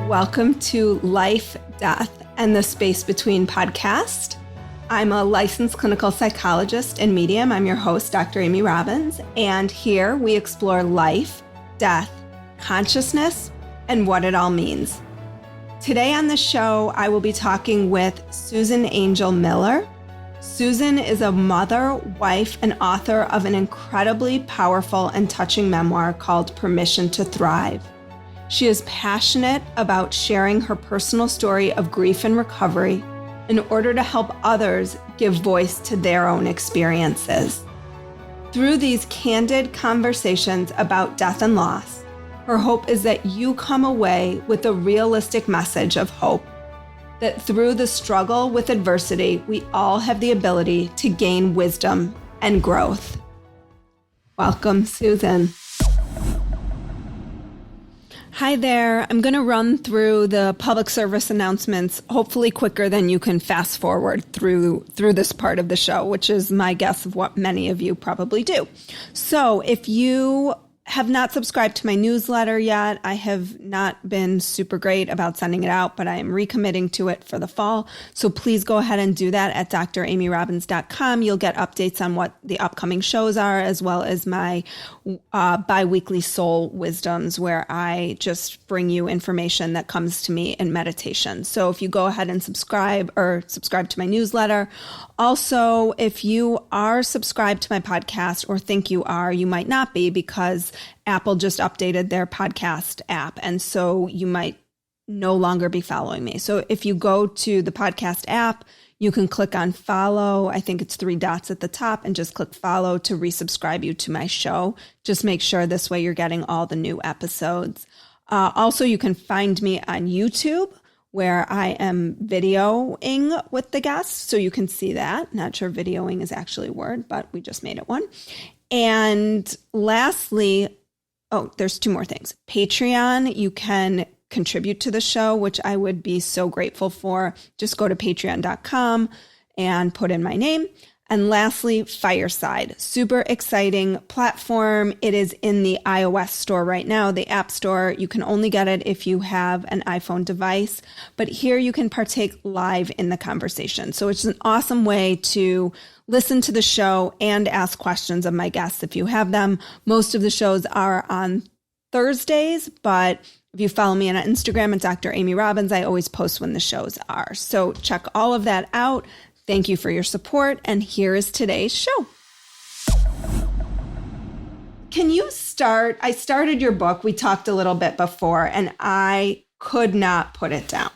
Welcome to Life, Death, and the Space Between podcast. I'm a licensed clinical psychologist and medium. I'm your host, Dr. Amy Robbins, and here we explore life, death, consciousness, and what it all means. Today on the show, I will be talking with Susan Angel Miller. Susan is a mother, wife, and author of an incredibly powerful and touching memoir called Permission to Thrive. She is passionate about sharing her personal story of grief and recovery in order to help others give voice to their own experiences. Through these candid conversations about death and loss, her hope is that you come away with a realistic message of hope, that through the struggle with adversity, we all have the ability to gain wisdom and growth. Welcome, Susan. Hi there. I'm going to run through the public service announcements, hopefully quicker than you can fast forward through this part of the show, which is my guess of what many of you probably do. So if you have not subscribed to my newsletter yet, I have not been super great about sending it out, but I am recommitting to it for the fall. So please go ahead and do that at dramyrobbins.com. You'll get updates on what the upcoming shows are, as well as my bi-weekly soul wisdoms, where I just bring you information that comes to me in meditation. So if you go ahead and subscribe to my newsletter. Also, if you are subscribed to my podcast or think you are, you might not be, because Apple just updated their podcast app. And so you might no longer be following me. So if you go to the podcast app, you can click on follow. I think it's 3 dots at the top, and just click follow to resubscribe you to my show. Just make sure this way you're getting all the new episodes. Also, you can find me on YouTube, where I am videoing with the guests, so you can see that. Not sure videoing is actually a word, but we just made it one. And lastly, there's 2 more things. Patreon, you can contribute to the show, which I would be so grateful for. Just go to patreon.com and put in my name. And lastly, Fireside, super exciting platform. It is in the iOS store right now, the App Store. You can only get it if you have an iPhone device, but here you can partake live in the conversation. So it's an awesome way to listen to the show and ask questions of my guests if you have them. Most of the shows are on Thursdays, but if you follow me on Instagram at Dr. Amy Robbins, I always post when the shows are. So check all of that out. Thank you for your support, and here is today's show. Can you start? I started your book. We talked a little bit before, and I could not put it down.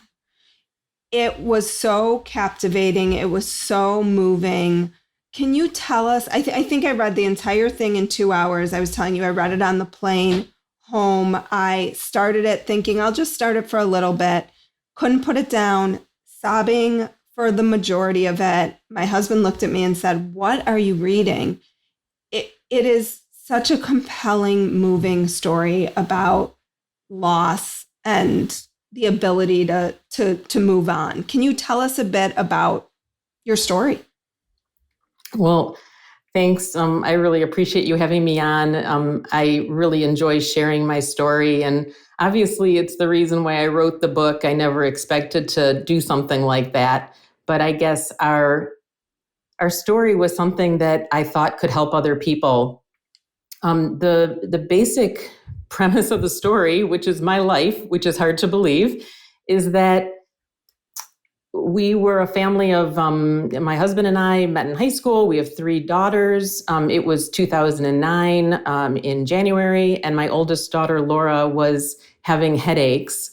It was so captivating. It was so moving. Can you tell us? I think I read the entire thing in 2 hours. I was telling you I read it on the plane home. I started it thinking I'll just start it for a little bit. Couldn't put it down, sobbing for the majority of it. My husband looked at me and said, "What are you reading?" It is such a compelling, moving story about loss and the ability to move on. Can you tell us a bit about your story? Well, thanks. I really appreciate you having me on. I really enjoy sharing my story, and obviously it's the reason why I wrote the book. I never expected to do something like that. But I guess our story was something that I thought could help other people. The basic premise of the story, which is my life, which is hard to believe, is that we were a family of, my husband and I met in high school. We have 3 daughters. It was 2009 in January, and my oldest daughter, Laura, was having headaches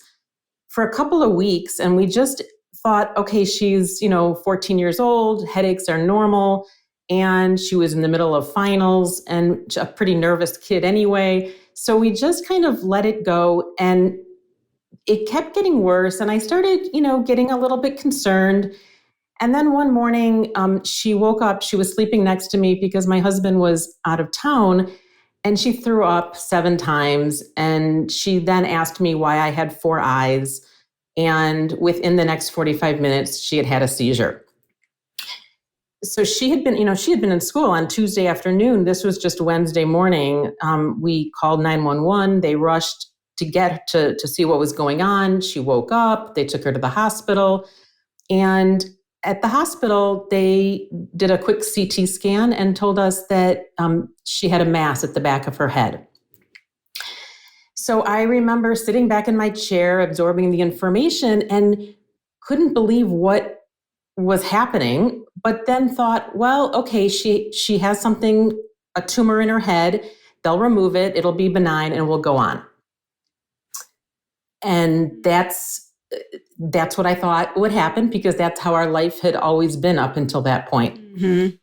for a couple of weeks, and we just thought, okay, she's, 14 years old, headaches are normal, and she was in the middle of finals and a pretty nervous kid anyway. So we just kind of let it go, and it kept getting worse. And I started, getting a little bit concerned. And then one morning, she woke up, she was sleeping next to me because my husband was out of town, and she threw up 7 times. And she then asked me why I had 4 eyes. And within the next 45 minutes, she had had a seizure. So she had been in school on Tuesday afternoon. This was just Wednesday morning. We called 911. They rushed to get to see what was going on. She woke up, they took her to the hospital, and at the hospital, they did a quick CT scan and told us that she had a mass at the back of her head. So I remember sitting back in my chair, absorbing the information, and couldn't believe what was happening, but then thought, well, okay, she has something, a tumor in her head. They'll remove it. It'll be benign and we'll go on. And that's what I thought would happen, because that's how our life had always been up until that point. Mm-hmm.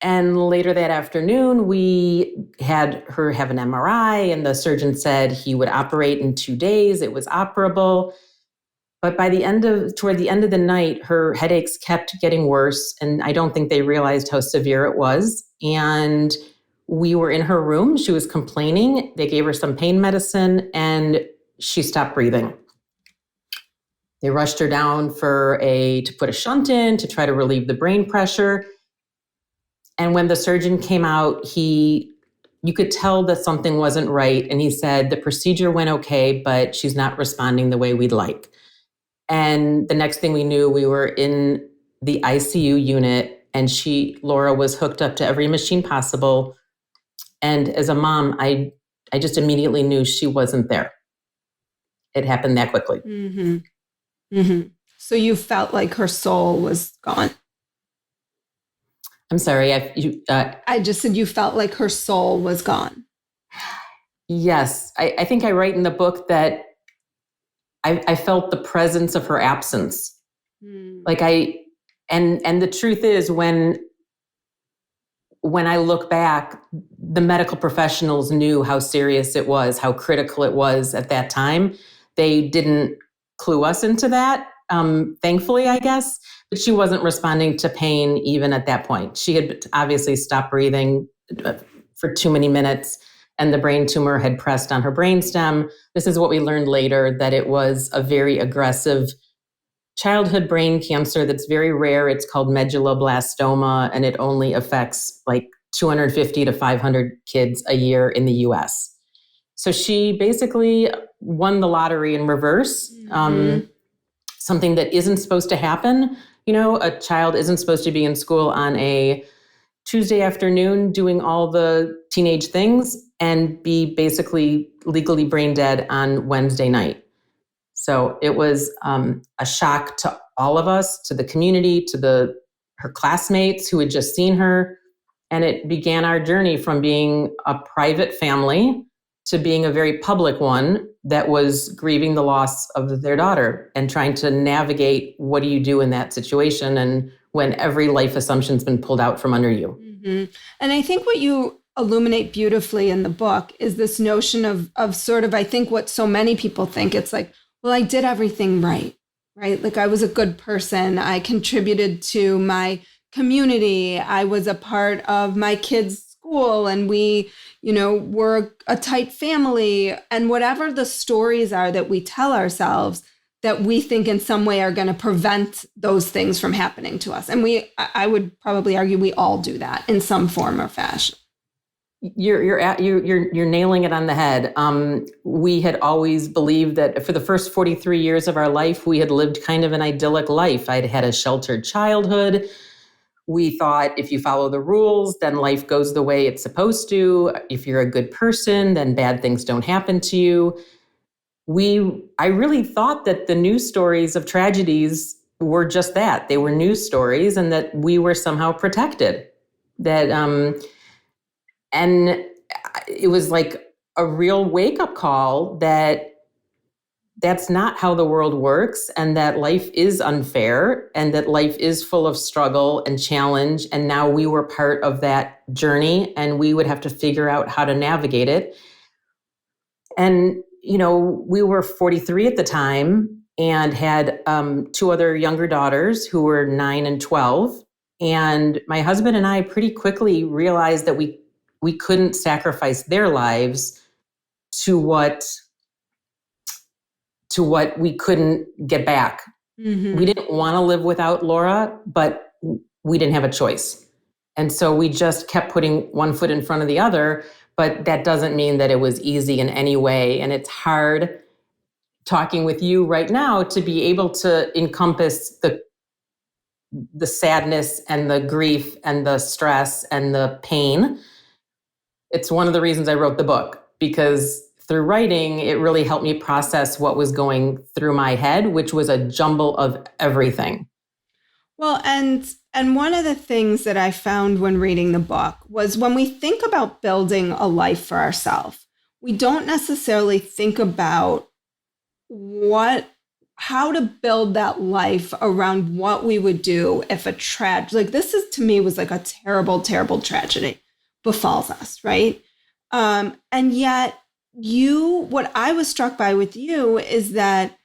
And later that afternoon, we had her have an MRI, and the surgeon said he would operate in 2 days. It was operable. But toward the end of the night, her headaches kept getting worse. And I don't think they realized how severe it was. And we were in her room. She was complaining. They gave her some pain medicine and she stopped breathing. They rushed her down to put a shunt in to try to relieve the brain pressure. And when the surgeon came out, you could tell that something wasn't right. And he said, the procedure went okay, but she's not responding the way we'd like. And the next thing we knew, we were in the ICU unit, and Laura was hooked up to every machine possible. And as a mom, I just immediately knew she wasn't there. It happened that quickly. Mm-hmm. Mm-hmm. So you felt like her soul was gone. I'm sorry. I just said you felt like her soul was gone. Yes. I think I write in the book that I felt the presence of her absence. And the truth is, when I look back, the medical professionals knew how serious it was, how critical it was at that time. They didn't clue us into that, thankfully, I guess. But she wasn't responding to pain even at that point. She had obviously stopped breathing for too many minutes, and the brain tumor had pressed on her brainstem. This is what we learned later, that it was a very aggressive childhood brain cancer that's very rare. It's called medulloblastoma, and it only affects like 250 to 500 kids a year in the US. So she basically won the lottery in reverse. Mm-hmm. Something that isn't supposed to happen. A child isn't supposed to be in school on a Tuesday afternoon doing all the teenage things and be basically legally brain dead on Wednesday night. So it was a shock to all of us, to the community, to her classmates who had just seen her. And it began our journey from being a private family to being a very public one that was grieving the loss of their daughter and trying to navigate, what do you do in that situation, and when every life assumption's been pulled out from under you. Mm-hmm. And I think what you illuminate beautifully in the book is this notion of sort of, I think what so many people think, it's like, well, I did everything right? Like I was a good person. I contributed to my community. I was a part of my kids' school, and we, we're a tight family. And whatever the stories are that we tell ourselves that we think in some way are going to prevent those things from happening to us. And I would probably argue we all do that in some form or fashion. You're nailing it on the head. We had always believed that for the first 43 years of our life, we had lived kind of an idyllic life. I'd had a sheltered childhood. We thought if you follow the rules, then life goes the way it's supposed to. If you're a good person, then bad things don't happen to you. I really thought that the news stories of tragedies were just that. They were news stories, and that we were somehow protected. And it was like a real wake-up call that that's not how the world works, and that life is unfair, and that life is full of struggle and challenge. And now we were part of that journey, and we would have to figure out how to navigate it. And, we were 43 at the time and had 2 other younger daughters who were 9 and 12. And my husband and I pretty quickly realized that we couldn't sacrifice their lives to what we couldn't get back. Mm-hmm. We didn't want to live without Laura, but we didn't have a choice. And so we just kept putting one foot in front of the other. but that doesn't mean that it was easy in any way. And it's hard talking with you right now to be able to encompass the sadness and the grief and the stress and the pain. It's one of the reasons I wrote the book, because through writing, it really helped me process what was going through my head, which was a jumble of everything. Well, and one of the things that I found when reading the book was when we think about building a life for ourselves, we don't necessarily think about how to build that life around what we would do if this is, to me, was like a terrible, terrible tragedy befalls us, right? And yet what I was struck by with you is that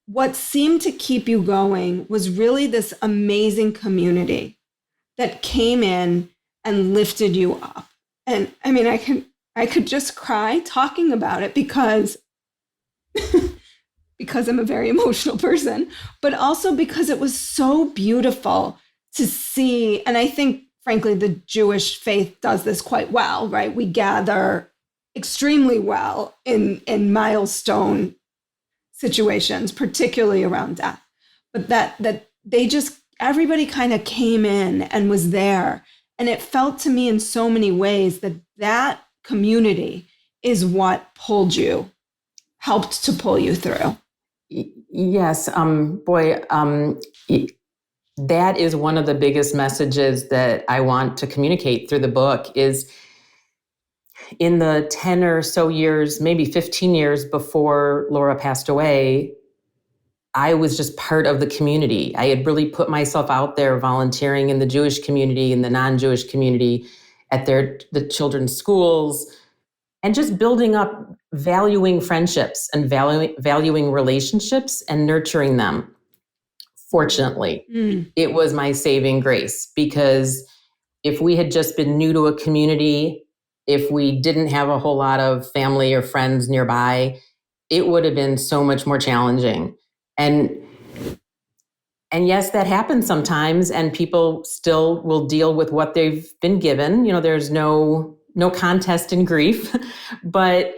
what seemed to keep you going was really this amazing community that came in and lifted you up. And I mean, I could just cry talking about it because I'm a very emotional person, but also because it was so beautiful to see. And I think, frankly, the Jewish faith does this quite well, right? We gather extremely well in milestone situations, particularly around death, but that everybody kind of came in and was there. And it felt to me in so many ways that community is what helped to pull you through. Yes. That is one of the biggest messages that I want to communicate through the book is in the 10 or so years, maybe 15 years before Laura passed the I was just part of the community. I had really put myself out there volunteering in the Jewish community and the non-Jewish community at the children's schools, and just building up, valuing friendships and valuing relationships and nurturing them. Fortunately, it was my saving grace, because if we had just been new to a community, if we didn't have a whole lot of family or friends nearby, it would have been so much more challenging. And yes, that happens sometimes, and people still will deal with what they've been given. There's no contest in grief, but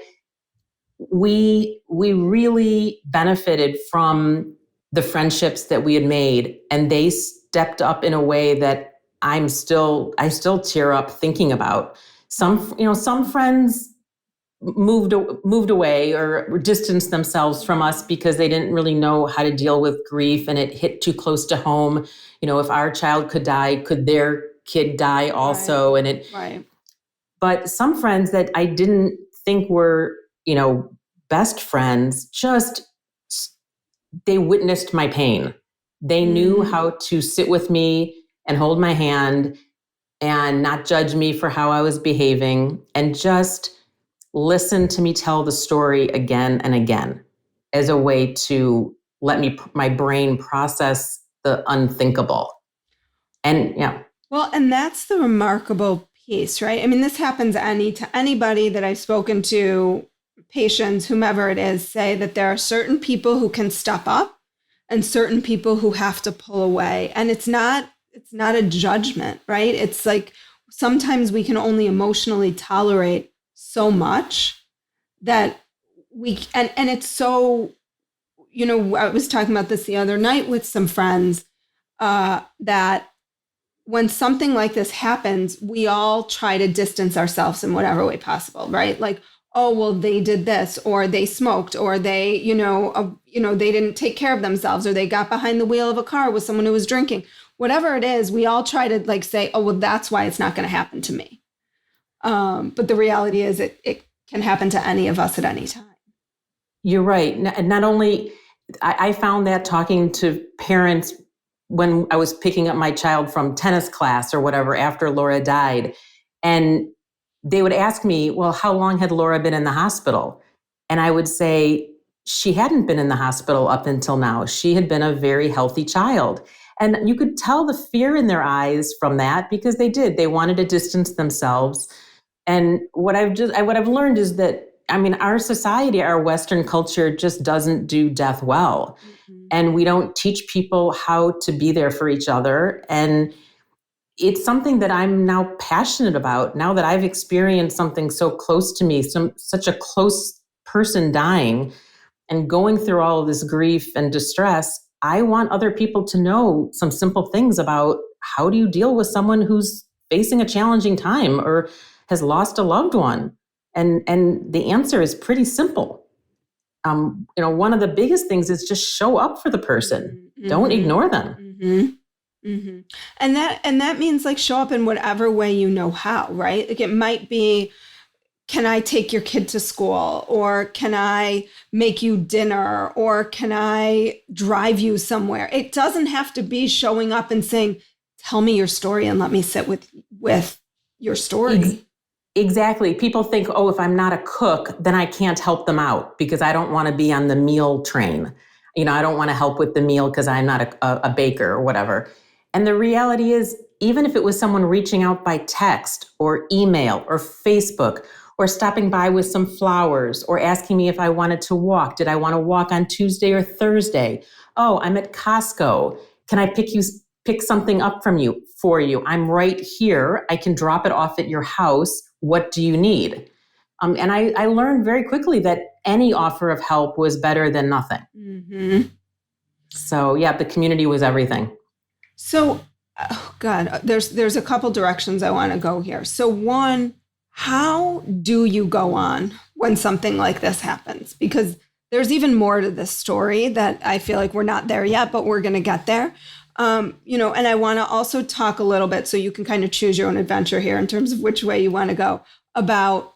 we really benefited from the friendships that we had made, and they stepped up in a way that I still tear up thinking about. Some friends moved away or distanced themselves from us because they didn't really know how to deal with grief, and it hit too close to home. If our child could die, could their kid die also? Right. Right. But some friends that I didn't think were, best friends, they witnessed my pain. They knew how to sit with me and hold my hand and not judge me for how I was behaving, and just listen to me tell the story again and again as a way to let my brain process the unthinkable. And yeah. Well, and that's the remarkable piece, right? I mean, this happens to anybody that I've spoken to, patients, whomever it is, say that there are certain people who can step up and certain people who have to pull away. And it's not a judgment, right? It's like sometimes we can only emotionally tolerate so much that and it's so, I was talking about this the other night with some friends, that when something like this happens, we all try to distance ourselves in whatever way possible, right? Like, oh, well, they did this, or they smoked, or they, they didn't take care of themselves, or they got behind the wheel of a car with someone who was drinking. Whatever it is, we all try to say, oh, well, that's why it's not going to happen to me. But the reality is it can happen to any of us at any time. You're right. Not only, I found that talking to parents when I was picking up my child from tennis class or whatever after Laura died, and they would ask me, well, how long had Laura been in the hospital? And I would say she hadn't been in the hospital up until now. She had been a very healthy child. And you could tell the fear in their eyes from that, because they did. They wanted to distance themselves. And what I've learned is that, our society, our Western culture just doesn't do death well. Mm-hmm. And we don't teach people how to be there for each other. And it's something that I'm now passionate about now that I've experienced something so close to me, such a close person dying and going through all of this grief and distress. I want other people to know some simple things about how do you deal with someone who's facing a challenging time or has lost a loved one. And the answer is pretty simple. One of the biggest things is just show up for the person. Mm-hmm. Don't ignore them. Mm-hmm. Mm-hmm. And that means like show up in whatever way you know how, right? Like it might be, can I take your kid to school? Or can I make you dinner? Or can I drive you somewhere? It doesn't have to be showing up and saying, tell me your story and let me sit with your story. Exactly. People think, oh, if I'm not a cook, then I can't help them out because I don't want to be on the meal train. I don't want to help with the meal because I'm not a baker or whatever. And the reality is, even if it was someone reaching out by text or email or Facebook or stopping by with some flowers or asking me if I wanted to walk, did I want to walk on Tuesday or Thursday? Oh, I'm at Costco. Can I pick something up for you? I'm right here. I can drop it off at your house. What do you need? And I learned very quickly that any offer of help was better than nothing. Mm-hmm. So yeah, the community was everything. So, oh God, there's a couple directions I want to go here. So one, how do you go on when something like this happens? Because there's even more to this story that I feel like we're not there yet, but we're going to get there. And I want to also talk a little bit, so you can kind of choose your own adventure here in terms of which way you want to go, about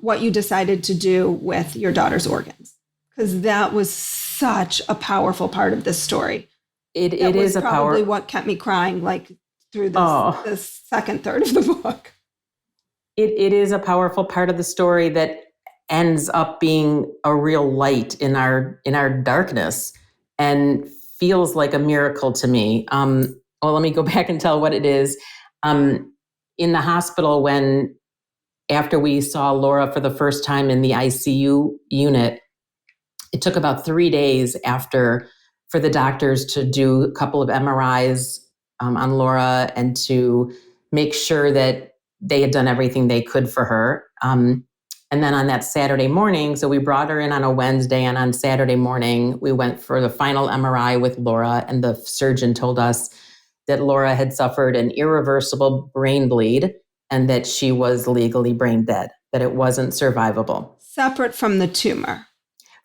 what you decided to do with your daughter's organs, because that was such a powerful part of this story. It is probably what kept me crying like through this second third of the book. It is a powerful part of the story that ends up being a real light in our darkness and feels like a miracle to me. Well, let me go back and tell what it is. In the hospital, after we saw Laura for the first time in the ICU unit, it took about 3 days for the doctors to do a couple of MRIs on Laura and to make sure that they had done everything they could for her. And then on that Saturday morning, so we brought her in on a Wednesday, and on Saturday morning, we went for the final MRI with Laura, and the surgeon told us that Laura had suffered an irreversible brain bleed and that she was legally brain dead, that it wasn't survivable. Separate from the tumor.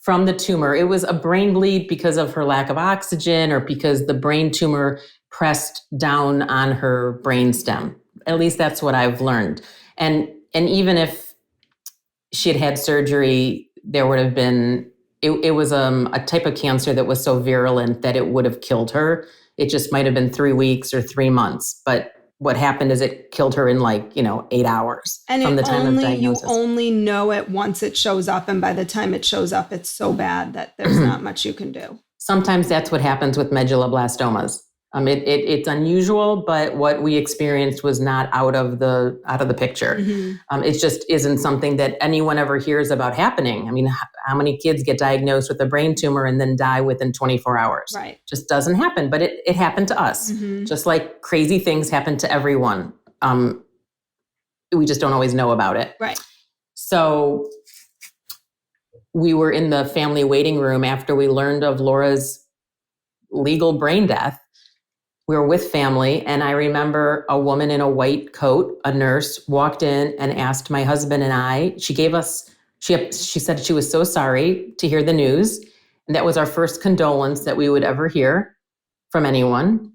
From the tumor. It was a brain bleed because of her lack of oxygen or because the brain tumor pressed down on her brainstem. At least that's what I've learned. And even if she had surgery, there would have been, it was a type of cancer that was so virulent that it would have killed her. It just might have been 3 weeks or 3 months. But what happened is it killed her in 8 hours from the time of diagnosis. You only know it once it shows up. And by the time it shows up, it's so bad that there's not much you can do. Sometimes that's what happens with medulloblastomas. It's unusual, but what we experienced was not out of the picture. Mm-hmm. It just isn't something that anyone ever hears about happening. I mean, how many kids get diagnosed with a brain tumor and then die within 24 hours? Right. Just doesn't happen, but it happened to us. Mm-hmm. Just like crazy things happen to everyone. We just don't always know about it. Right. So we were in the family waiting room after we learned of Laura's legal brain death. We were with family, and I remember a woman in a white coat, a nurse, walked in and asked my husband and I, she said she was so sorry to hear the news. And that was our first condolence that we would ever hear from anyone.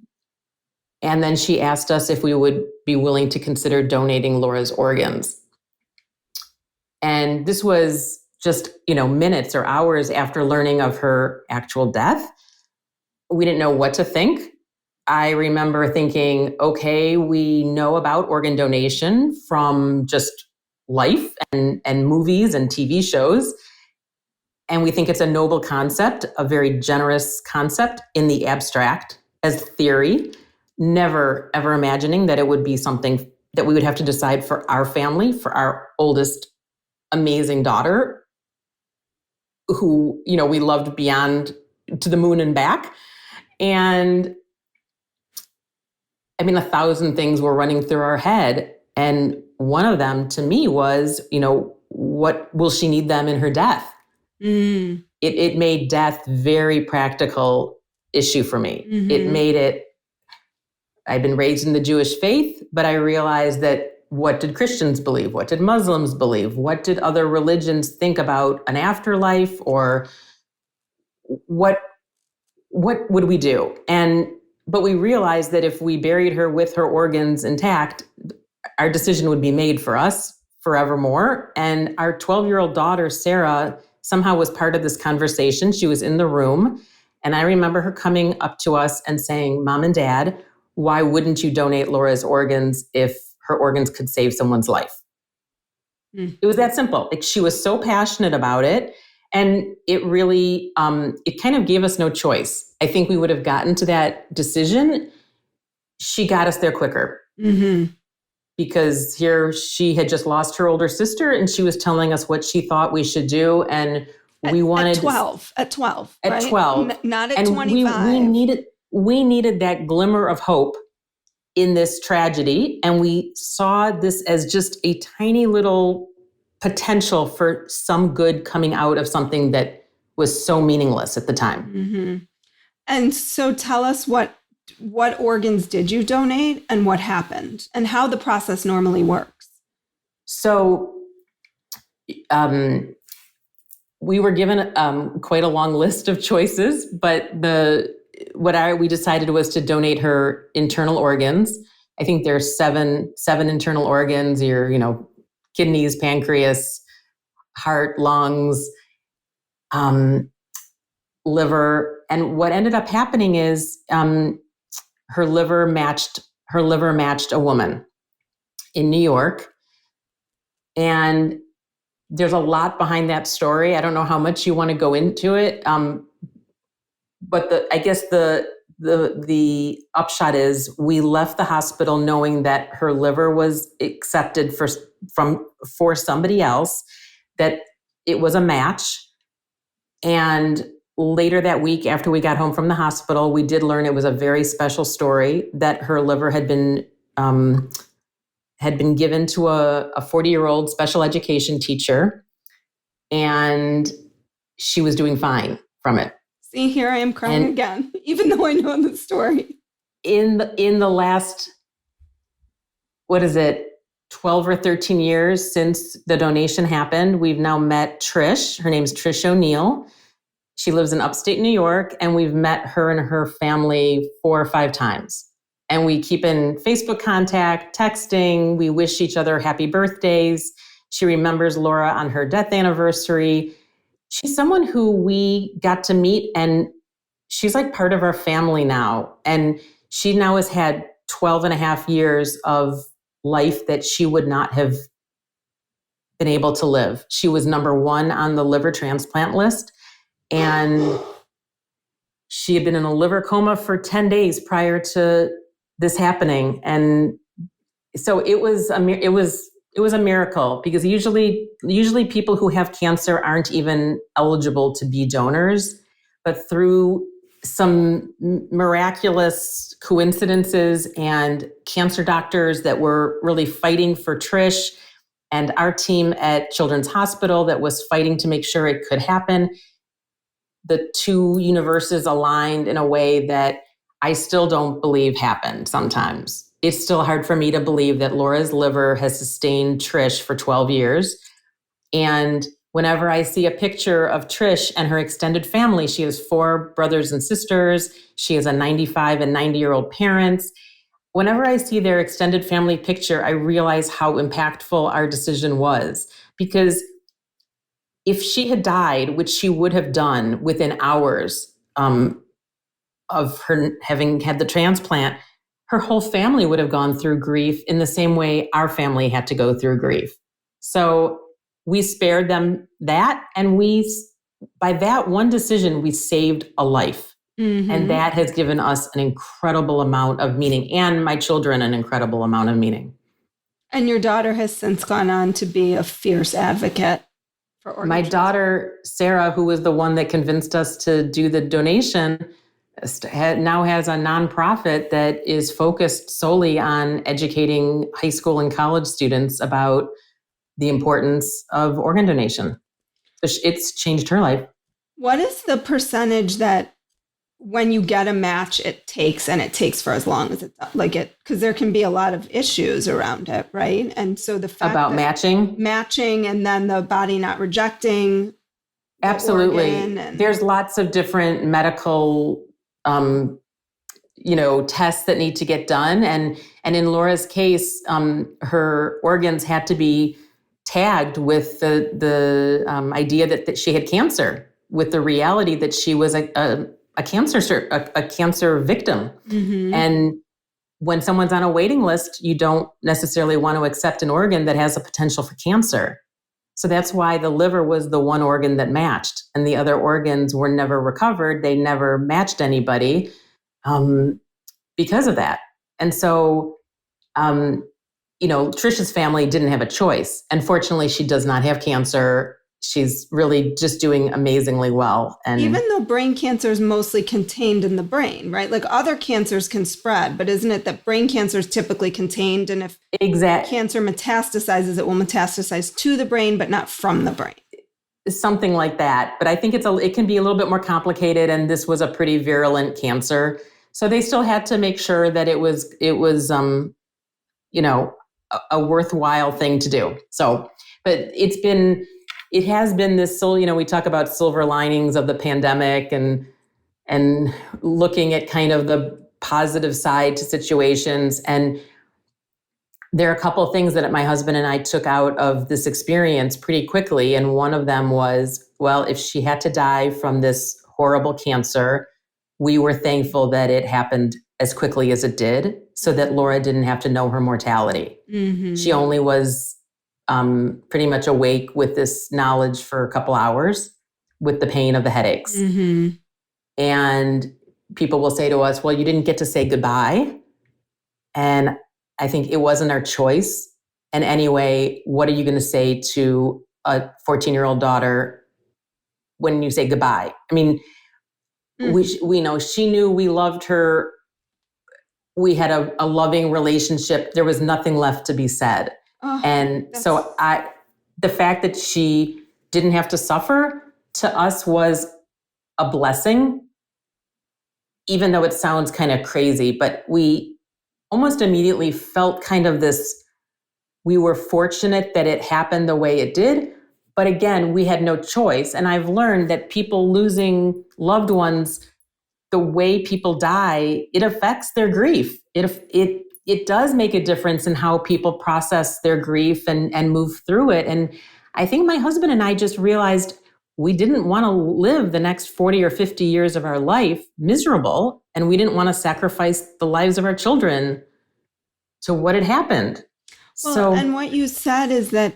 And then she asked us if we would be willing to consider donating Laura's organs. And this was just, minutes or hours after learning of her actual death. We didn't know what to think. I remember thinking, okay, we know about organ donation from just life and movies and TV shows. And we think it's a noble concept, a very generous concept in the abstract as theory, never ever imagining that it would be something that we would have to decide for our family, for our oldest amazing daughter, who, we loved beyond to the moon and back. And I mean, 1,000 things were running through our head. And one of them to me was, what will she need them in her death? Mm. It made death very practical issue for me. Mm-hmm. It made it, I've been raised in the Jewish faith, but I realized that what did Christians believe? What did Muslims believe? What did other religions think about an afterlife? Or what would we do? But we realized that if we buried her with her organs intact, our decision would be made for us forevermore. And our 12-year-old daughter, Sarah, somehow was part of this conversation. She was in the room. And I remember her coming up to us and saying, Mom and Dad, why wouldn't you donate Laura's organs if her organs could save someone's life? Mm. It was that simple. Like, she was so passionate about it. And it really, it kind of gave us no choice. I think we would have gotten to that decision. She got us there quicker. Mm-hmm. Because here she had just lost her older sister and she was telling us what she thought we should do. And we wanted... At 12. At right? 12. Not at 25. We needed that glimmer of hope in this tragedy. And we saw this as just a tiny little potential for some good coming out of something that was so meaningless at the time. Mm-hmm. And so tell us what organs did you donate and what happened and how the process normally works? So we were given quite a long list of choices, but we decided was to donate her internal organs. I think there's seven internal organs, your, kidneys, pancreas, heart, lungs, liver. And what ended up happening is her liver matched a woman in New York. And there's a lot behind that story. I don't know how much you want to go into it. But I guess the upshot is we left the hospital knowing that her liver was accepted for somebody else, that it was a match. And later that week, after we got home from the hospital, we did learn it was a very special story, that her liver had been given to a 40-year-old special education teacher, and she was doing fine from it. See, here I am crying again, even though I know the story. In the last, 12 or 13 years since the donation happened, we've now met Trish. Her name's Trish O'Neill. She lives in upstate New York, and we've met her and her family 4 or 5 times. And we keep in Facebook contact, texting. We wish each other happy birthdays. She remembers Laura on her death anniversary. She's someone who we got to meet, and she's like part of our family now. And she now has had 12 and a half years of life that she would not have been able to live. She was number 1 on the liver transplant list. And she had been in a liver coma for 10 days prior to this happening. And so it was a miracle, because usually people who have cancer aren't even eligible to be donors. But through some miraculous coincidences and cancer doctors that were really fighting for Trish, and our team at Children's Hospital that was fighting to make sure it could happen, the two universes aligned in a way that I still don't believe happened sometimes. It's still hard for me to believe that Laura's liver has sustained Trish for 12 years. And whenever I see a picture of Trish and her extended family, she has 4 brothers and sisters. She has a 95 and 90-year-old parents. Whenever I see their extended family picture, I realize how impactful our decision was. Because if she had died, which she would have done within hours of her having had the transplant, her whole family would have gone through grief in the same way our family had to go through grief. So we spared them that. And by that one decision, we saved a life. Mm-hmm. And that has given us an incredible amount of meaning, and my children an incredible amount of meaning. And your daughter has since gone on to be a fierce advocate. My daughter, Sarah, who was the one that convinced us to do the donation, now has a nonprofit that is focused solely on educating high school and college students about the importance of organ donation. So it's changed her life. What is the percentage that when you get a match, it takes for as long as because there can be a lot of issues around it, right? And so the fact about matching and then the body not rejecting. Absolutely. There's lots of different medical, tests that need to get done. And in Laura's case, her organs had to be tagged with the idea that she had cancer, with the reality that she was a cancer victim. Mm-hmm. And when someone's on a waiting list, you don't necessarily want to accept an organ that has a potential for cancer. So that's why the liver was the one organ that matched, and the other organs were never recovered. They never matched anybody because of that. And so, Trisha's family didn't have a choice. And fortunately, she does not have cancer. She's really just doing amazingly well. And even though brain cancer is mostly contained in the brain, right? Like other cancers can spread, but isn't it that brain cancer is typically contained? And if cancer metastasizes, it will metastasize to the brain, but not from the brain. Something like that. But I think it can be a little bit more complicated. And this was a pretty virulent cancer. So they still had to make sure that it was a worthwhile thing to do. So, but it has been this, we talk about silver linings of the pandemic and looking at kind of the positive side to situations. And there are a couple of things that my husband and I took out of this experience pretty quickly. And one of them was, well, if she had to die from this horrible cancer, we were thankful that it happened as quickly as it did, so that Laura didn't have to know her mortality. Mm-hmm. She only was pretty much awake with this knowledge for a couple hours with the pain of the headaches. Mm-hmm. And people will say to us, well, you didn't get to say goodbye. And I think it wasn't our choice. And anyway, what are you going to say to a 14-year-old daughter when you say goodbye? I mean, we know she knew we loved her. We had a loving relationship. There was nothing left to be said. And so the fact that she didn't have to suffer to us was a blessing, even though it sounds kind of crazy, but we almost immediately felt kind of this, we were fortunate that it happened the way it did. But again, we had no choice. And I've learned that people losing loved ones, the way people die, it affects their grief. It does make a difference in how people process their grief and move through it. And I think my husband and I just realized we didn't want to live the next 40 or 50 years of our life miserable. And we didn't want to sacrifice the lives of our children to what had happened. Well, and what you said is that,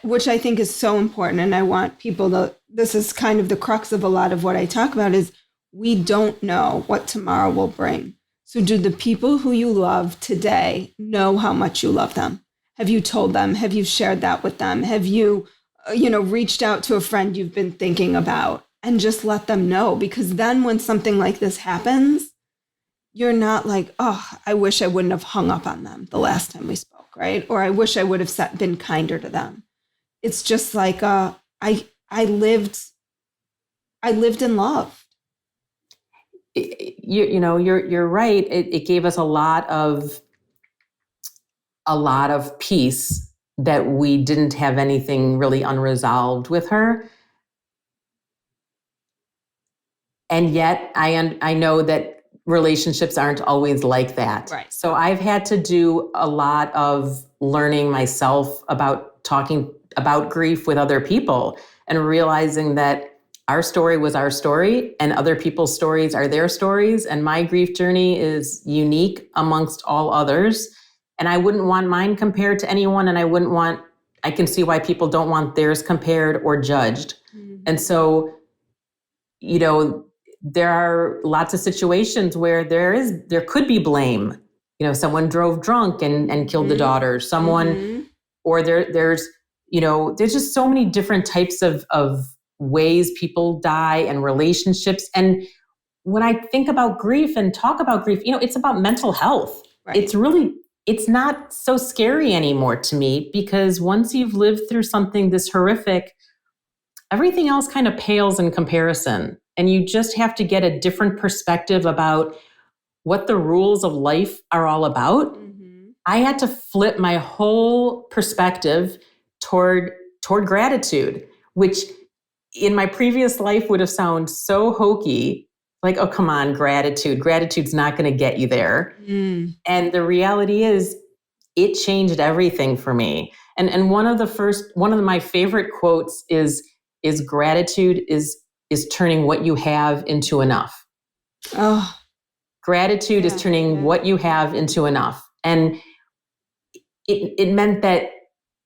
which I think is so important, and I want people to, this is kind of the crux of a lot of what I talk about, is we don't know what tomorrow will bring. So do the people who you love today know how much you love them? Have you told them? Have you shared that with them? Have you, reached out to a friend you've been thinking about and just let them know? Because then when something like this happens, you're not like, oh, I wish I wouldn't have hung up on them the last time we spoke, right? Or I wish I would have been kinder to them. It's just like, I lived in love. You're right. It gave us a lot of peace that we didn't have anything really unresolved with her. And yet I know that relationships aren't always like that. Right. So I've had to do a lot of learning myself about talking about grief with other people and realizing that our story was our story and other people's stories are their stories. And my grief journey is unique amongst all others. And I wouldn't want mine compared to anyone. And I can see why people don't want theirs compared or judged. Mm-hmm. And so, there are lots of situations where there could be blame. Someone drove drunk and killed the daughter, someone, or there's just so many different types of ways people die and relationships. And when I think about grief and talk about grief, it's about mental health. Right. It's not so scary anymore to me, because once you've lived through something this horrific, everything else kind of pales in comparison. And you just have to get a different perspective about what the rules of life are all about. Mm-hmm. I had to flip my whole perspective toward gratitude, which in my previous life would have sounded so hokey, like, oh, come on, gratitude. Gratitude's not going to get you there. Mm. And the reality is, it changed everything for me. And one of my favorite quotes is gratitude is turning what you have into enough. Oh, Gratitude is turning what you have into enough. And it meant that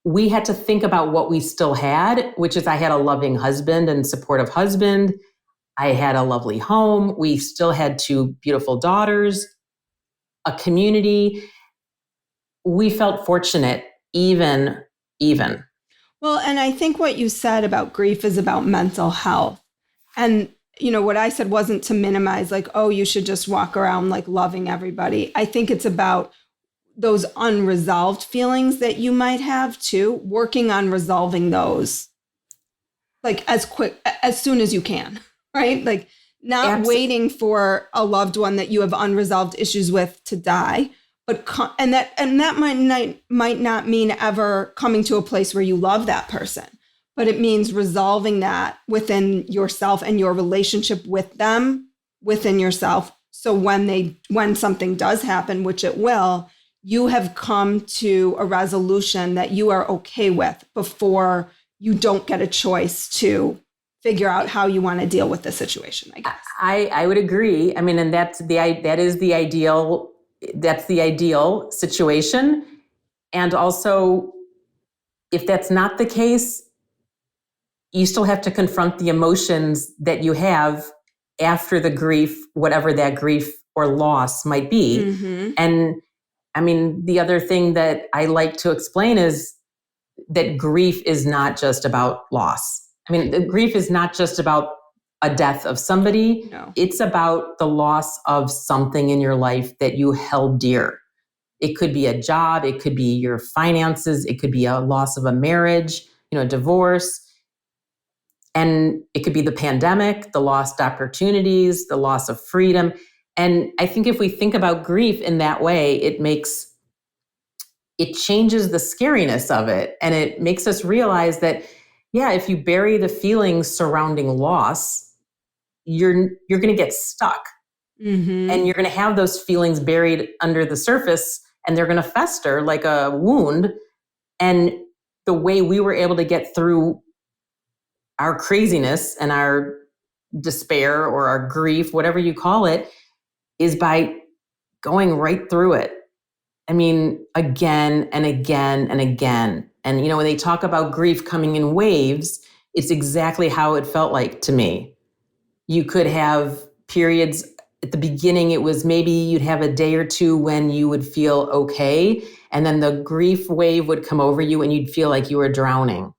we had to think about what we still had, which is I had a loving husband and supportive husband. I had a lovely home. We still had 2 beautiful daughters, a community. We felt fortunate, even. Well, and I think what you said about grief is about mental health. And, what I said wasn't to minimize, like, oh, you should just walk around like loving everybody. I think it's about those unresolved feelings that you might have too, working on resolving those like as soon as you can, right? Like not waiting for a loved one that you have unresolved issues with to die, but that might not mean ever coming to a place where you love that person, but it means resolving that within yourself and your relationship with them within yourself. So when something does happen, which it will, you have come to a resolution that you are okay with before you don't get a choice to figure out how you want to deal with the situation, I guess. I would agree. I mean, and that's the ideal situation. And also, if that's not the case, you still have to confront the emotions that you have after the grief, whatever that grief or loss might be. Mm-hmm. And I mean, the other thing that I like to explain is that grief is not just about loss. I mean, grief is not just about a death of somebody. No. It's about the loss of something in your life that you held dear. It could be a job. It could be your finances. It could be a loss of a marriage, a divorce. And it could be the pandemic, the lost opportunities, the loss of freedom. And I think if we think about grief in that way, it changes the scariness of it. And it makes us realize that, yeah, if you bury the feelings surrounding loss, you're going to get stuck. Mm-hmm. And you're going to have those feelings buried under the surface, and they're going to fester like a wound. And the way we were able to get through our craziness and our despair or our grief, whatever you call it, is by going right through it. I mean, again and again and again. And, when they talk about grief coming in waves, it's exactly how it felt like to me. You could have periods at the beginning. It was maybe you'd have a day or two when you would feel okay. And then the grief wave would come over you and you'd feel like you were drowning.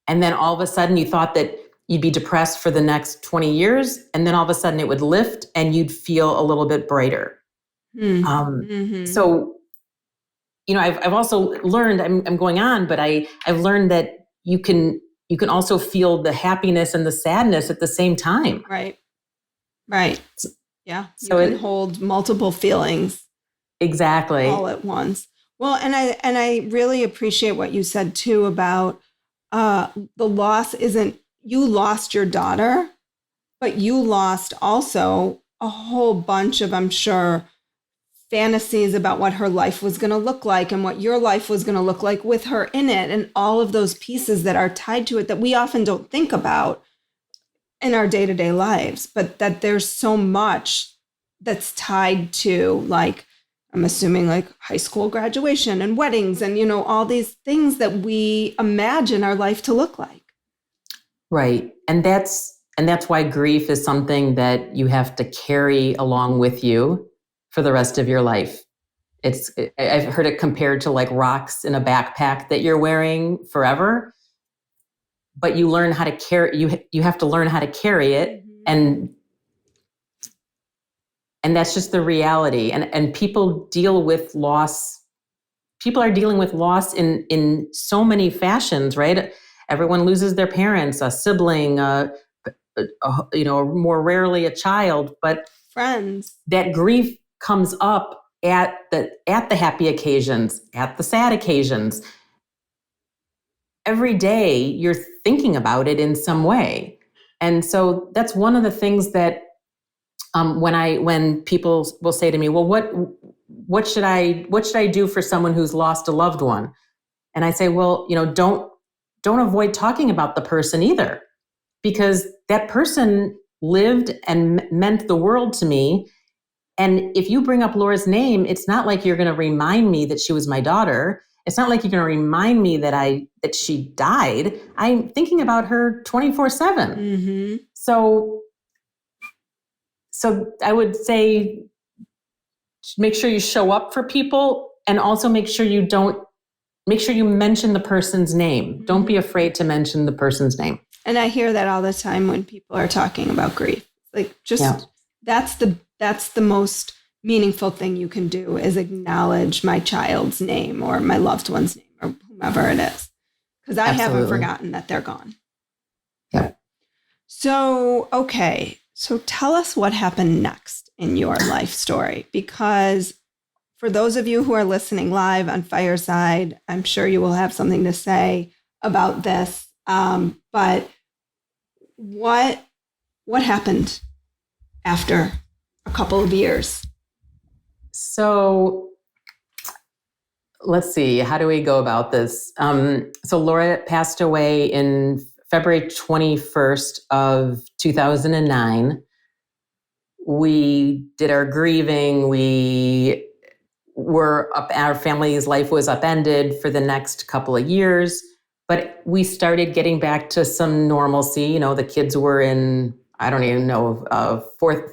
And then all of a sudden you thought that you'd be depressed for the next 20 years. And then all of a sudden it would lift and you'd feel a little bit brighter. Mm-hmm. So, I've also learned, I'm going on, but I've learned that you can also feel the happiness and the sadness at the same time. Right. Yeah. So you can hold multiple feelings. Exactly. All at once. Well, and I really appreciate what you said too about the loss isn't, you lost your daughter, but you lost also a whole bunch of, I'm sure, fantasies about what her life was going to look like and what your life was going to look like with her in it, and all of those pieces that are tied to it that we often don't think about in our day-to-day lives, but that there's so much that's tied to, like, I'm assuming like high school graduation and weddings and, all these things that we imagine our life to look like. Right. And that's why grief is something that you have to carry along with you for the rest of your life. I've heard it compared to like rocks in a backpack that you're wearing forever, but you learn how to carry, you have to learn how to carry it. Mm-hmm. And And that's just the reality. And people deal with loss. People are dealing with loss in so many fashions, right? Everyone loses their parents, a sibling, more rarely a child, but friends. That grief comes up at the happy occasions, at the sad occasions. Every day you're thinking about it in some way. And so that's one of the things that when people will say to me, well, what should I do for someone who's lost a loved one? And I say, well, don't avoid talking about the person either, because that person lived and meant the world to me. And if you bring up Laura's name, it's not like you're going to remind me that she was my daughter. It's not like you're going to remind me that she died. I'm thinking about her 24/7. Mm-hmm. So I would say make sure you show up for people, and also make sure you mention the person's name. Mm-hmm. Don't be afraid to mention the person's name. And I hear that all the time when people are talking about grief. Like, that's the most meaningful thing you can do, is acknowledge my child's name or my loved one's name or whomever it is. Because I haven't forgotten that they're gone. Yeah. So, okay. So tell us what happened next in your life story, because for those of you who are listening live on Fireside, I'm sure you will have something to say about this. But what happened after a couple of years? So let's see, how do we go about this? So Laura passed away in February 21st of 2009. We did our grieving. We were our family's life was upended for the next couple of years, but we started getting back to some normalcy. The kids were in, I don't even know,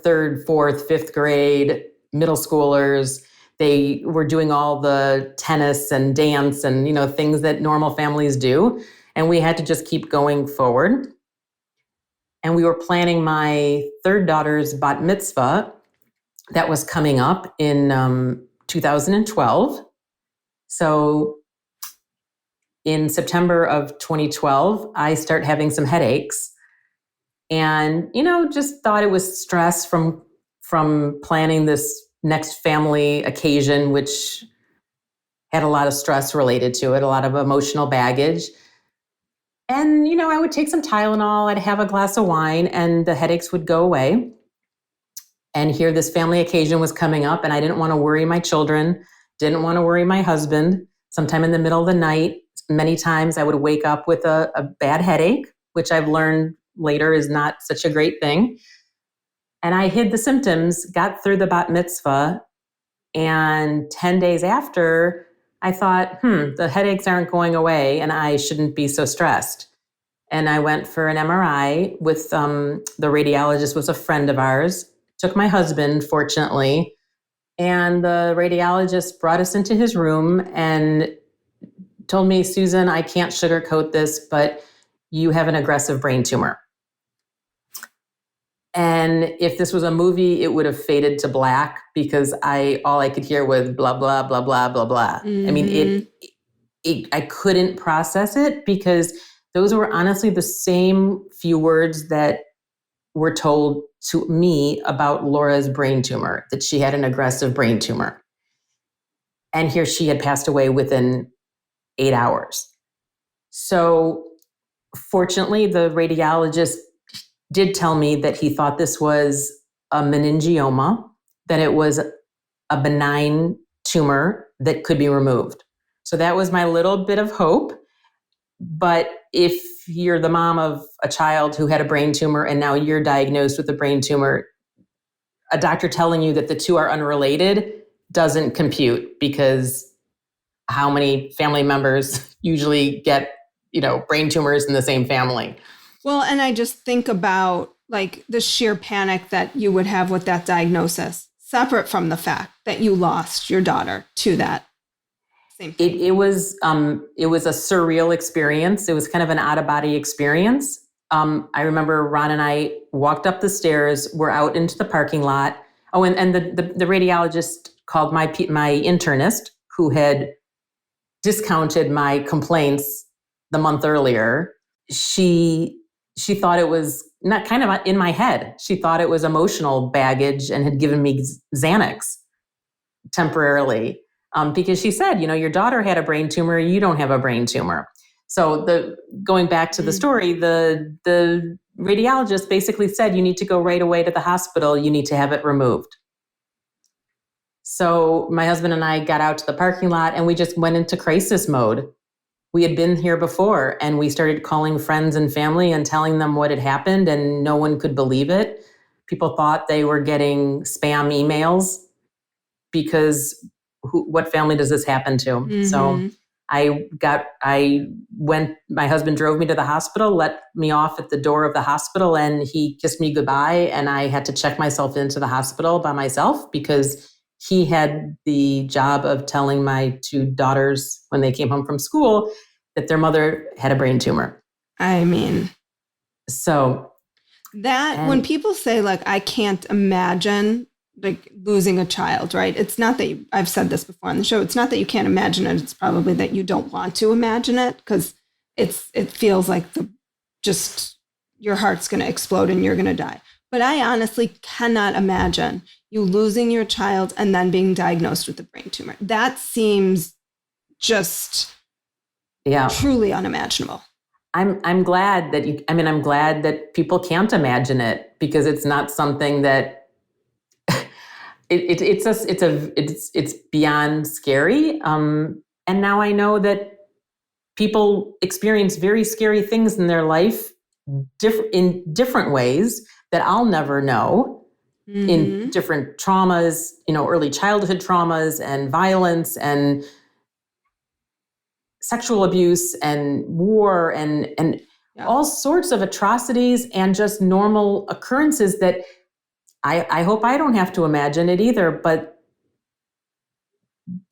third, fourth, fifth grade, middle schoolers. They were doing all the tennis and dance and, things that normal families do. And we had to just keep going forward. And we were planning my third daughter's bat mitzvah that was coming up in 2012. So in September of 2012, I start having some headaches, and, just thought it was stress from planning this next family occasion, which had a lot of stress related to it, a lot of emotional baggage. And, I would take some Tylenol, I'd have a glass of wine, and the headaches would go away. And here this family occasion was coming up, and I didn't want to worry my children, didn't want to worry my husband. Sometime in the middle of the night, many times I would wake up with a bad headache, which I've learned later is not such a great thing. And I hid the symptoms, got through the bat mitzvah, and 10 days after, I thought, the headaches aren't going away, and I shouldn't be so stressed. And I went for an MRI with the radiologist was a friend of ours, took my husband, fortunately, and the radiologist brought us into his room and told me, Susan, I can't sugarcoat this, but you have an aggressive brain tumor. And if this was a movie, it would have faded to black, because all I could hear was blah, blah, blah, blah, blah, blah. Mm-hmm. I mean, I couldn't process it, because those were honestly the same few words that were told to me about Laura's brain tumor, that she had an aggressive brain tumor. And here she had passed away within 8 hours. So fortunately, the radiologist did tell me that he thought this was a meningioma, that it was a benign tumor that could be removed. So that was my little bit of hope. But if you're the mom of a child who had a brain tumor and now you're diagnosed with a brain tumor, a doctor telling you that the two are unrelated doesn't compute, because how many family members usually get, brain tumors in the same family? Well, and I just think about like the sheer panic that you would have with that diagnosis, separate from the fact that you lost your daughter to that same thing. It was a surreal experience. It was kind of an out-of-body experience. I remember Ron and I walked up the stairs. We're out into the parking lot. Oh, and the radiologist called my internist, who had discounted my complaints the month earlier. She thought it was not kind of in my head. She thought it was emotional baggage and had given me Xanax temporarily, because she said, your daughter had a brain tumor, you don't have a brain tumor. So going back to the story, the radiologist basically said, you need to go right away to the hospital. You need to have it removed. So my husband and I got out to the parking lot and we just went into crisis mode. We had been here before and we started calling friends and family and telling them what had happened, and no one could believe it. People thought they were getting spam emails because what family does this happen to? Mm-hmm. So my husband drove me to the hospital, let me off at the door of the hospital, and he kissed me goodbye. And I had to check myself into the hospital by myself because he had the job of telling my two daughters when they came home from school that their mother had a brain tumor. I mean, so when people say I can't imagine losing a child, right? It's not that I've said this before on the show. It's not that you can't imagine it. It's probably that you don't want to imagine it because it feels like your heart's going to explode and you're going to die. But I honestly cannot imagine you losing your child and then being diagnosed with a brain tumor. That seems just truly unimaginable. I'm glad that I'm glad that people can't imagine it, because it's not something that it's beyond scary. And now I know that people experience very scary things in their life in different ways that I'll never know, in different traumas, early childhood traumas and violence and sexual abuse and war and all sorts of atrocities and just normal occurrences that I hope I don't have to imagine it either, but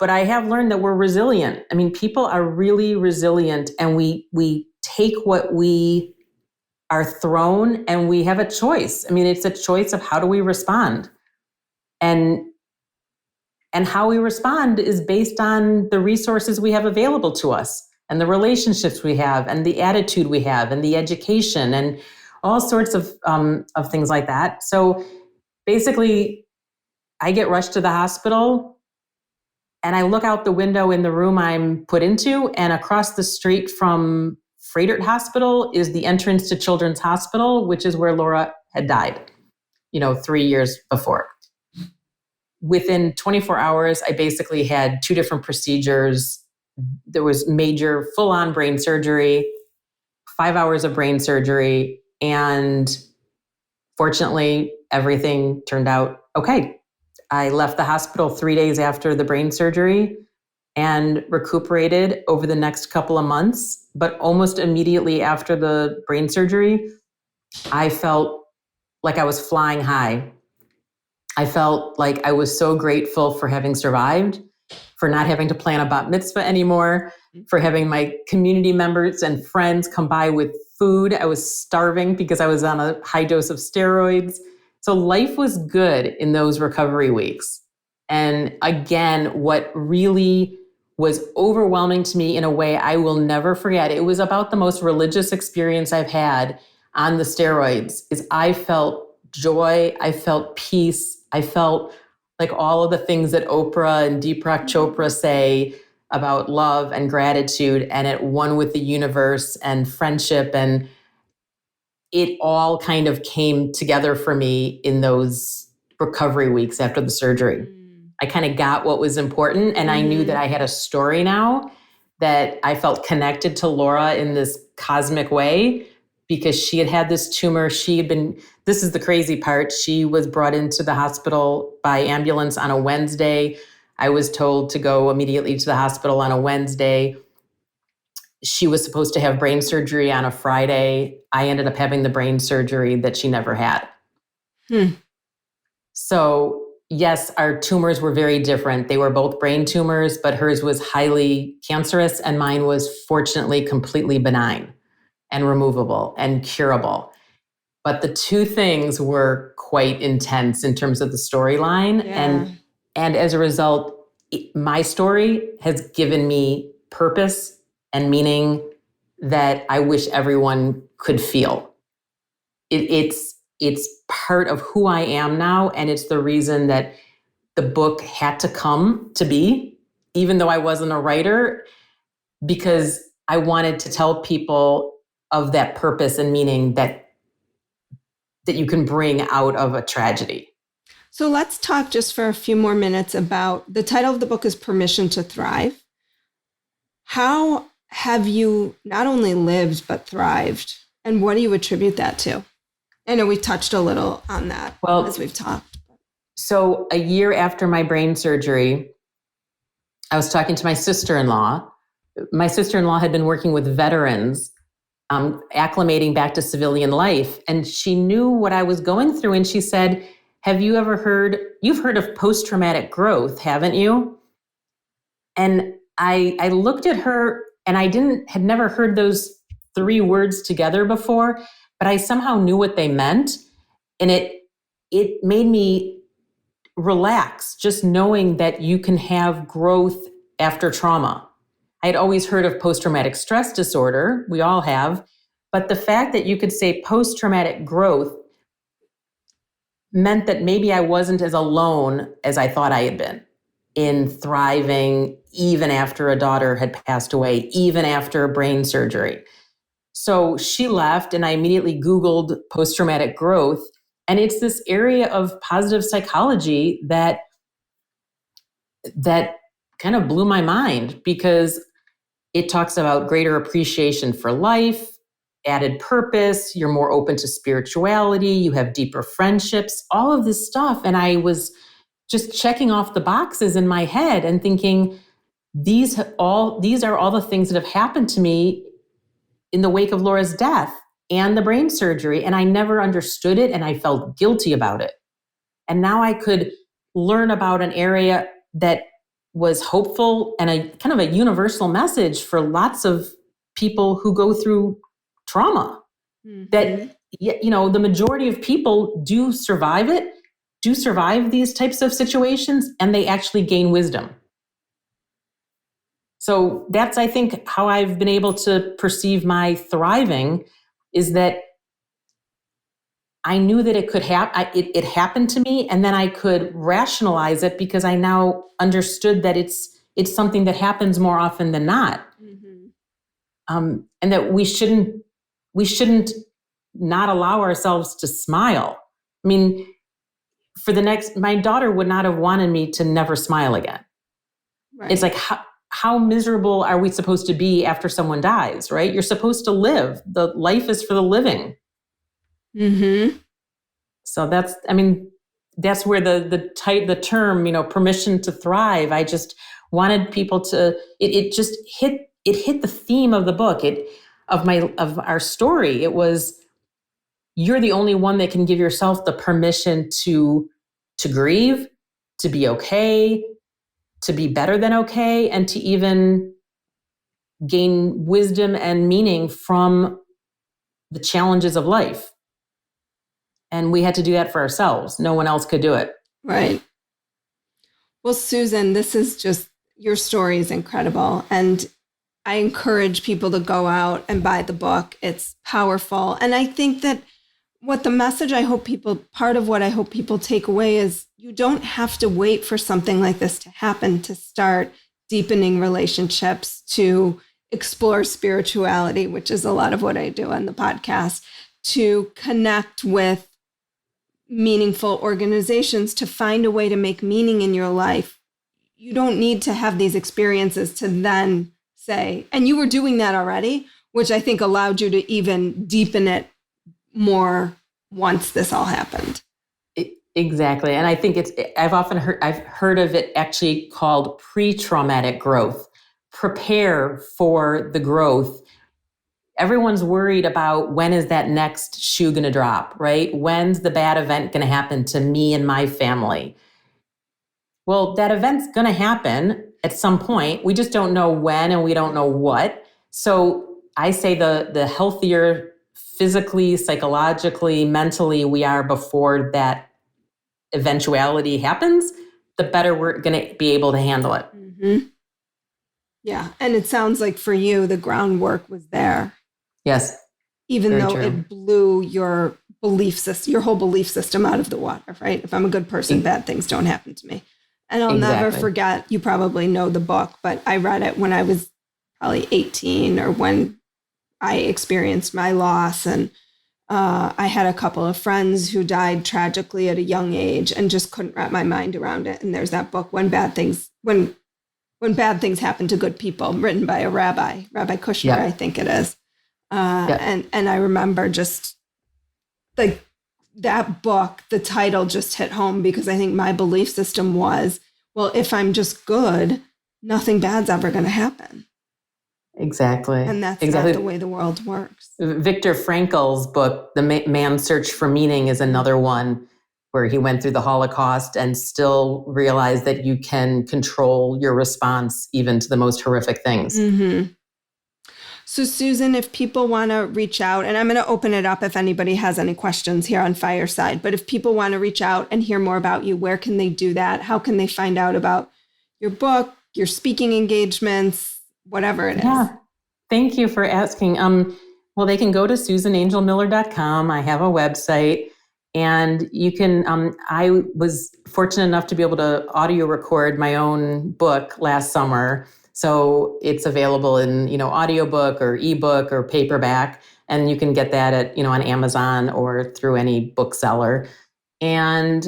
I have learned that we're resilient. I mean, people are really resilient, and we take what we are thrown and we have a choice. I mean, it's a choice of how do we respond. And how we respond is based on the resources we have available to us and the relationships we have and the attitude we have and the education and all sorts of things like that. So basically, I get rushed to the hospital and I look out the window in the room I'm put into, and across the street from Fredert Hospital is the entrance to Children's Hospital, which is where Laura had died, 3 years before. Within 24 hours, I basically had 2 different procedures. There was major full-on brain surgery, 5 hours of brain surgery, and fortunately, everything turned out okay. I left the hospital 3 days after the brain surgery and recuperated over the next couple of months. But almost immediately after the brain surgery, I felt like I was flying high. I felt like I was so grateful for having survived, for not having to plan a bat mitzvah anymore, for having my community members and friends come by with food. I was starving because I was on a high dose of steroids. So life was good in those recovery weeks. And again, what really was overwhelming to me in a way I will never forget, it was about the most religious experience I've had on the steroids, is I felt joy, I felt peace, I felt like all of the things that Oprah and Deepak Chopra say about love and gratitude and at one with the universe and friendship, and it all kind of came together for me in those recovery weeks after the surgery. I kind of got what was important, and I knew that I had a story now, that I felt connected to Laura in this cosmic way because she had had this tumor. This is the crazy part, she was brought into the hospital by ambulance on a Wednesday. I was told to go immediately to the hospital on a Wednesday. She was supposed to have brain surgery on a Friday. I ended up having the brain surgery that she never had. So yes, our tumors were very different. They were both brain tumors, but hers was highly cancerous and mine was fortunately completely benign and removable and curable. but the two things were quite intense in terms of the storyline. Yeah. And as a result, my story has given me purpose and meaning that I wish everyone could feel. It's part of who I am now, and it's the reason that the book had to come to be, even though I wasn't a writer, because I wanted to tell people of that purpose and meaning that you can bring out of a tragedy. So let's talk just for a few more minutes about the title of the book is Permission to Thrive. How have you not only lived, but thrived? And what do you attribute that to? I know we touched a little on that as we've talked. So a year after my brain surgery, I was talking to my sister-in-law. My sister-in-law had been working with veterans, acclimating back to civilian life. And she knew what I was going through. And she said, you've heard of post-traumatic growth, haven't you? And I looked at her, and had never heard those three words together before, but I somehow knew what they meant. And it made me relax, just knowing that you can have growth after trauma. I had always heard of post-traumatic stress disorder. We all have. But the fact that you could say post-traumatic growth meant that maybe I wasn't as alone as I thought I had been in thriving, even after a daughter had passed away, even after brain surgery. So she left, and I immediately Googled post-traumatic growth. And it's this area of positive psychology that kind of blew my mind, because it talks about greater appreciation for life, added purpose, you're more open to spirituality, you have deeper friendships, all of this stuff. And I was just checking off the boxes in my head and thinking, these are all the things that have happened to me in the wake of Laura's death and the brain surgery. And I never understood it, and I felt guilty about it. And now I could learn about an area that was hopeful and a kind of a universal message for lots of people who go through trauma. Mm-hmm. That, the majority of people do survive these types of situations, and they actually gain wisdom. So that's, I think, how I've been able to perceive my thriving, is that I knew that it could happen. It happened to me, and then I could rationalize it because I now understood that it's something that happens more often than not. Mm-hmm. And that we shouldn't not allow ourselves to smile. I mean, my daughter would not have wanted me to never smile again. Right. It's like, how miserable are we supposed to be after someone dies, right? You're supposed to live. The life is for the living. Mm-hmm. So that's where the term, permission to thrive. I just wanted people to, it hit the theme of the book, of our story. It was, you're the only one that can give yourself the permission to grieve, to be okay, to be better than okay, and to even gain wisdom and meaning from the challenges of life. And we had to do that for ourselves. No one else could do it. Right. Well, Susan, your story is incredible. And I encourage people to go out and buy the book. It's powerful. And I think that part of what I hope people take away is, you don't have to wait for something like this to happen to start deepening relationships, to explore spirituality, which is a lot of what I do on the podcast, to connect with meaningful organizations, to find a way to make meaning in your life. You don't need to have these experiences to then say, and you were doing that already, which I think allowed you to even deepen it more once this all happened. Exactly. And I think I've heard of it actually called pre-traumatic growth. Prepare for the growth. Everyone's worried about, when is that next shoe going to drop, right? When's the bad event going to happen to me and my family? Well, that event's going to happen at some point. We just don't know when, and we don't know what. So I say the healthier physically, psychologically, mentally we are before that eventuality happens, the better we're going to be able to handle it. Mm-hmm. Yeah. And it sounds like for you, the groundwork was there. Yes. Even Very though true. it blew your belief system, your whole belief system out of the water, right? If I'm a good person, bad things don't happen to me. And I'll never forget, you probably know the book, but I read it when I was probably 18 or when I experienced my loss. And I had a couple of friends who died tragically at a young age and just couldn't wrap my mind around it. And there's that book, When Bad Things Happen to Good People, written by a Rabbi Kushner, I think it is. And I remember just like that book, the title just hit home because I think my belief system was, well, if I'm just good, nothing bad's ever going to happen. Exactly. And that's not the way the world works. Viktor Frankl's book, The Man's Search for Meaning, is another one where he went through the Holocaust and still realized that you can control your response even to the most horrific things. Mm-hmm. So Susan, if people want to reach out, and I'm going to open it up if anybody has any questions here on Fireside, but if people want to reach out and hear more about you, where can they do that? How can they find out about your book, your speaking engagements, whatever it is? Thank you for asking. Well, they can go to susanangelmiller.com. I have a website, and you can, I was fortunate enough to be able to audio record my own book last summer. So it's available in, audiobook or ebook or paperback, and you can get that at, on Amazon or through any bookseller. And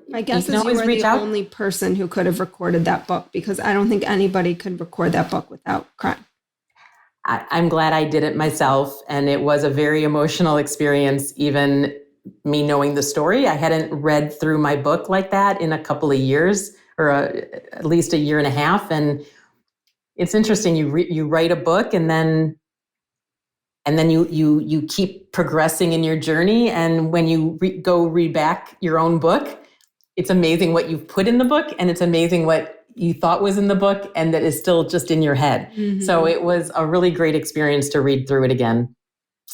my guess is you were the only person who could have recorded that book, because I don't think anybody could record that book without crying. I'm glad I did it myself, and it was a very emotional experience, even me knowing the story. I hadn't read through my book like that in a couple of years, or at least a year and a half, and it's interesting. You write a book, and then you keep progressing in your journey. And when you go read back your own book, it's amazing what you've put in the book, and it's amazing what you thought was in the book and that is still just in your head. Mm-hmm. So it was a really great experience to read through it again.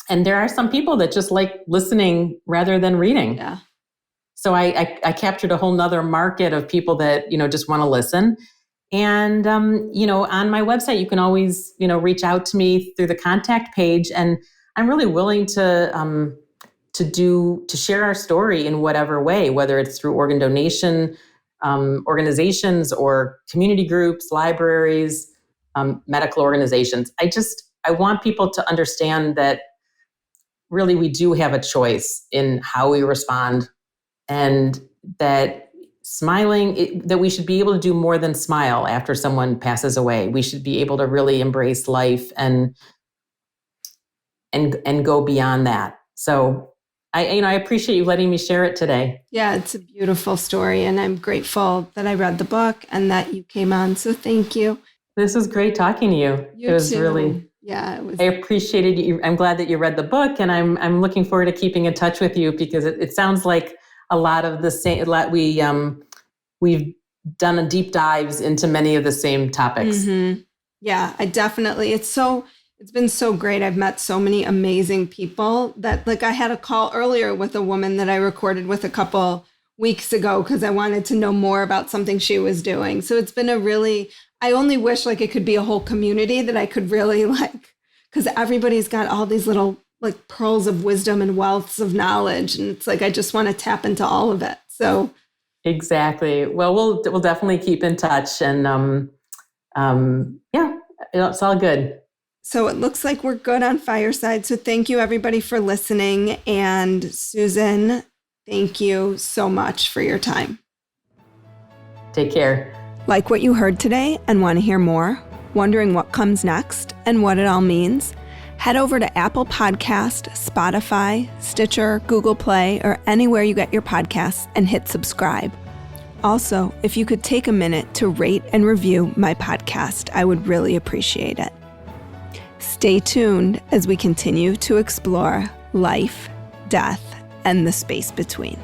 And there are some people that just like listening rather than reading. Yeah. So I captured a whole nother market of people that, just want to listen. And, on my website, you can always, reach out to me through the contact page. And I'm really willing to share our story in whatever way, whether it's through organ donation, organizations or community groups, libraries, medical organizations. I want people to understand that really we do have a choice in how we respond, and that smiling, that we should be able to do more than smile after someone passes away. We should be able to really embrace life and go beyond that. So I appreciate you letting me share it today. Yeah, it's a beautiful story, and I'm grateful that I read the book and that you came on. So thank you. This was great talking to you. You it was too. Really, yeah, it was. I appreciated you. I'm glad that you read the book, and I'm looking forward to keeping in touch with you, because it sounds like a lot of the same. We've done a deep dives into many of the same topics. Mm-hmm. Yeah, I definitely. It's been so great. I've met so many amazing people that, like, I had a call earlier with a woman that I recorded with a couple weeks ago because I wanted to know more about something she was doing. So it's been I only wish like it could be a whole community that I could really because everybody's got all these little like pearls of wisdom and wealths of knowledge. And it's like, I just want to tap into all of it. So. Exactly. Well, we'll definitely keep in touch, and it's all good. So it looks like we're good on Fireside. So thank you everybody for listening. And Susan, thank you so much for your time. Take care. Like what you heard today and want to hear more? Wondering what comes next and what it all means? Head over to Apple Podcast, Spotify, Stitcher, Google Play, or anywhere you get your podcasts and hit subscribe. Also, if you could take a minute to rate and review my podcast, I would really appreciate it. Stay tuned as we continue to explore life, death, and the space between.